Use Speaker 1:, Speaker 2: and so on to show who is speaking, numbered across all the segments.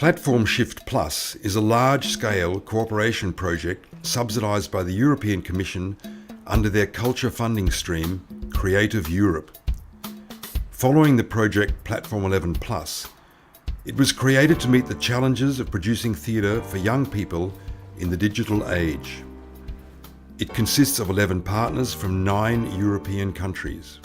Speaker 1: Platform Shift Plus is a large-scale cooperation project subsidised by the European Commission under their culture funding stream, Creative Europe. Following the project Platform 11 Plus, it was created to meet the challenges of producing theatre for young people in the digital age. It consists of 11 partners from 9 European countries.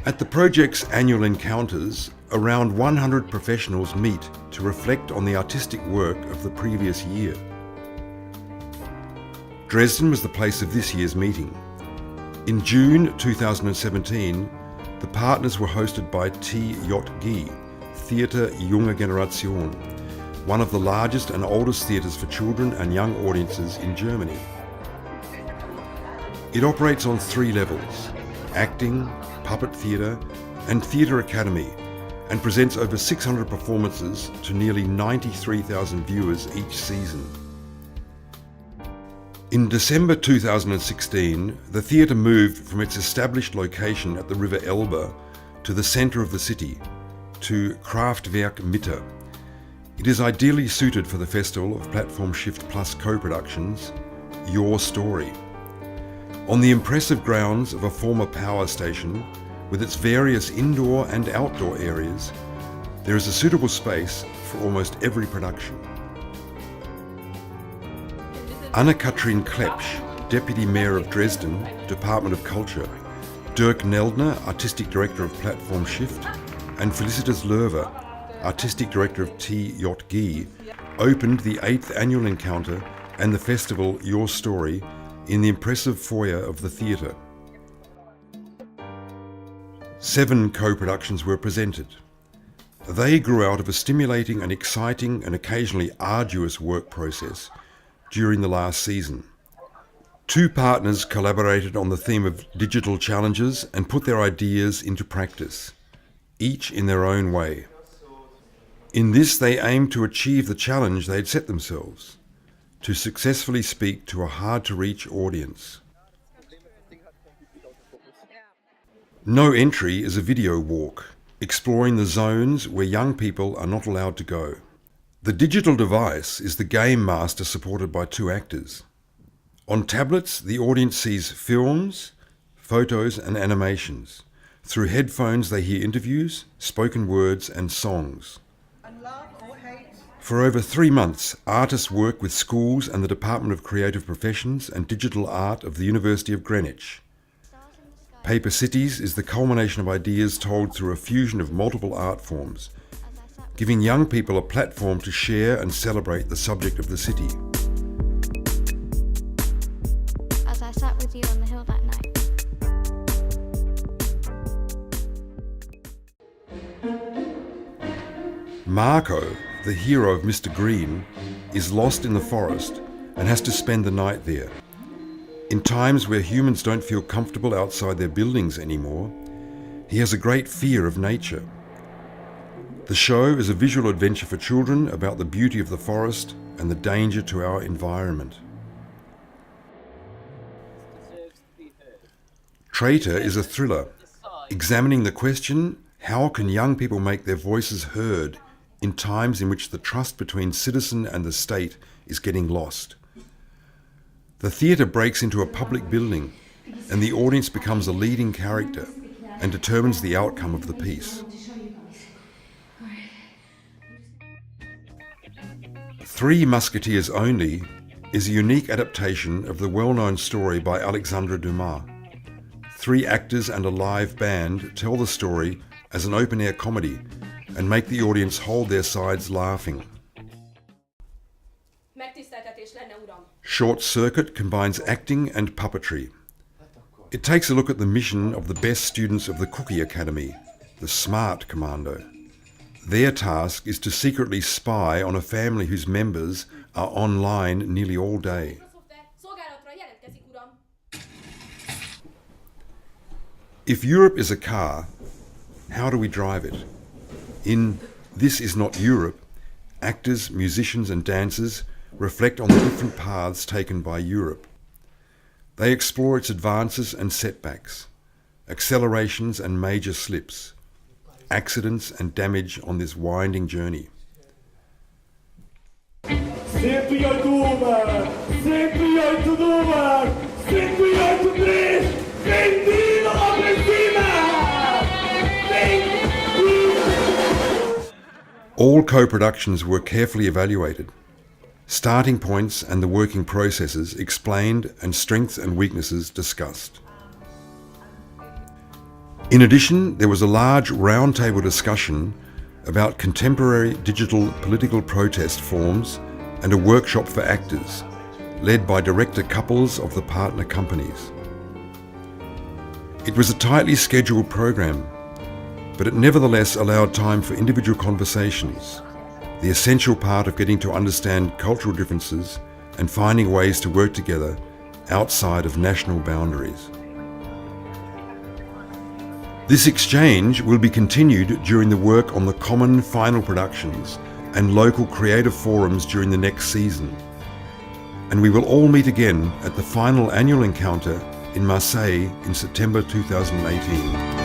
Speaker 1: At the project's annual encounters, around 100 professionals meet to reflect on the artistic work of the previous year. Dresden was the place of this year's meeting. In June 2017, the partners were hosted by TJG, Theatre Junge Generation, one of the largest and oldest theatres for children and young audiences in Germany. It operates on 3 levels: acting, puppet theatre and theatre academy, and presents over 600 performances to nearly 93,000 viewers each season. In December 2016, the theatre moved from its established location at the River Elbe to the centre of the city, to Kraftwerk Mitte. It is ideally suited for the festival of Platform Shift Plus co-productions, Your Story. On the impressive grounds of a former power station, with its various indoor and outdoor areas, there is a suitable space for almost every production. Anne-Kathrin Klepsch, Deputy Mayor of Dresden, Department of Culture, Dirk Neldner, Artistic Director of Platform Shift, and Felicitas Löwe, Artistic Director of TJG, opened the 8th annual encounter and the festival Your Story in the impressive foyer of the theatre. 7 co-productions were presented. They grew out of a stimulating and exciting and occasionally arduous work process during the last season. 2 partners collaborated on the theme of digital challenges and put their ideas into practice, each in their own way. In this, they aimed to achieve the challenge they had set themselves, to successfully speak to a hard-to-reach audience. No Entry is a video walk, exploring the zones where young people are not allowed to go. The digital device is the game master supported by 2 actors. On tablets, the audience sees films, photos and animations. Through headphones they hear interviews, spoken words and songs. For over 3 months, artists work with schools and the Department of Creative Professions and Digital Art of the University of Greenwich. Paper Cities is the culmination of ideas told through a fusion of multiple art forms, giving young people a platform to share and celebrate the subject of the city.
Speaker 2: As I sat with you on the hill that night.
Speaker 1: Marco, the hero of Mr. Green, is lost in the forest and has to spend the night there. In times where humans don't feel comfortable outside their buildings anymore, he has a great fear of nature. The show is a visual adventure for children about the beauty of the forest and the danger to our environment. Traitor is a thriller, examining the question, how can young people make their voices heard in times in which the trust between citizen and the state is getting lost? The theatre breaks into a public building and the audience becomes a leading character and determines the outcome of the piece. 3 Musketeers Only is a unique adaptation of the well-known story by Alexandre Dumas. 3 actors and a live band tell the story as an open-air comedy and make the audience hold their sides laughing. Short Circuit combines acting and puppetry. It takes a look at the mission of the best students of the Cookie Academy, the Smart Commando. Their task is to secretly spy on a family whose members are online nearly all day. If Europe is a car, how do we drive it? In This Is Not Europe, actors, musicians and dancers reflect on the different paths taken by Europe. They explore its advances and setbacks, accelerations and major slips, accidents and damage on this winding journey.
Speaker 3: Sempre io Duber, sempre io to Duber, sempre io to Dresden, vendido la benzina!
Speaker 1: All co-productions were carefully evaluated, starting points and the working processes explained and strengths and weaknesses discussed. In addition, there was a large roundtable discussion about contemporary digital political protest forms and a workshop for actors, led by director couples of the partner companies. It was a tightly scheduled program, but it nevertheless allowed time for individual conversations, the essential part of getting to understand cultural differences and finding ways to work together outside of national boundaries. This exchange will be continued during the work on the common final productions and local creative forums during the next season. And we will all meet again at the final annual encounter in Marseille in September 2018.